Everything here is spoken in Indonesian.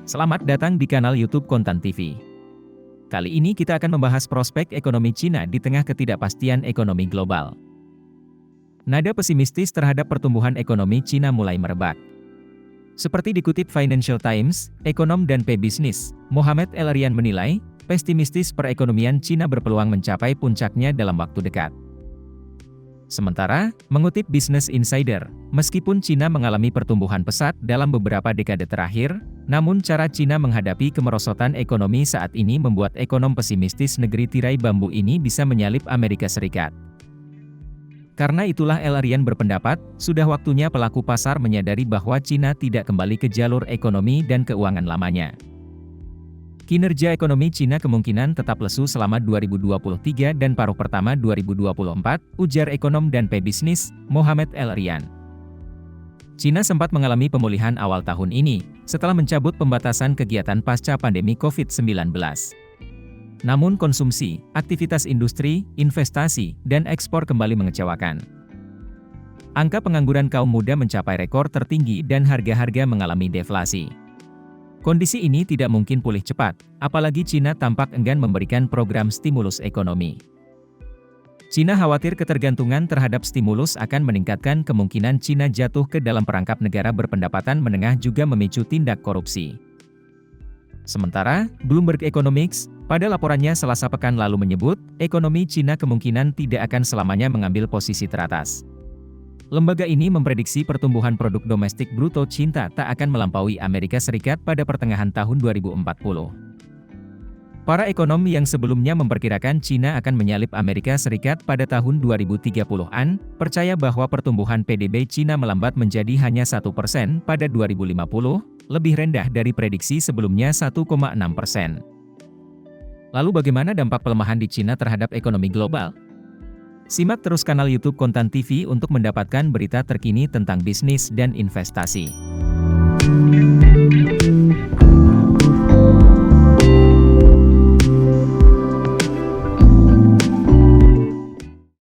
Selamat datang di kanal YouTube Kontan TV. Kali ini kita akan membahas prospek ekonomi Cina di tengah ketidakpastian ekonomi global. Nada pesimistis terhadap pertumbuhan ekonomi Cina mulai merebak. Seperti dikutip Financial Times, ekonom dan pebisnis, Mohamed El-Erian menilai, pesimistis perekonomian Cina berpeluang mencapai puncaknya dalam waktu dekat. Sementara, mengutip Business Insider, meskipun Cina mengalami pertumbuhan pesat dalam beberapa dekade terakhir, namun cara Cina menghadapi kemerosotan ekonomi saat ini membuat ekonom pesimistis negeri tirai bambu ini bisa menyalip Amerika Serikat. Karena itulah El-Erian berpendapat, sudah waktunya pelaku pasar menyadari bahwa Cina tidak kembali ke jalur ekonomi dan keuangan lamanya. Kinerja ekonomi Cina kemungkinan tetap lesu selama 2023 dan paruh pertama 2024, ujar ekonom dan pebisnis, Mohamed El-Erian. Cina sempat mengalami pemulihan awal tahun ini, setelah mencabut pembatasan kegiatan pasca pandemi COVID-19. Namun konsumsi, aktivitas industri, investasi, dan ekspor kembali mengecewakan. Angka pengangguran kaum muda mencapai rekor tertinggi dan harga-harga mengalami deflasi. Kondisi ini tidak mungkin pulih cepat, apalagi Cina tampak enggan memberikan program stimulus ekonomi. Cina khawatir ketergantungan terhadap stimulus akan meningkatkan kemungkinan Cina jatuh ke dalam perangkap negara berpendapatan menengah juga memicu tindak korupsi. Sementara, Bloomberg Economics, pada laporannya Selasa pekan lalu menyebut, ekonomi Cina kemungkinan tidak akan selamanya mengambil posisi teratas. Lembaga ini memprediksi pertumbuhan produk domestik bruto Cina tak akan melampaui Amerika Serikat pada pertengahan tahun 2040. Para ekonom yang sebelumnya memperkirakan Cina akan menyalip Amerika Serikat pada tahun 2030-an, percaya bahwa pertumbuhan PDB Cina melambat menjadi hanya 1% pada 2050, lebih rendah dari prediksi sebelumnya 1,6%. Lalu bagaimana dampak pelemahan di Cina terhadap ekonomi global? Simak terus kanal YouTube Kontan TV untuk mendapatkan berita terkini tentang bisnis dan investasi.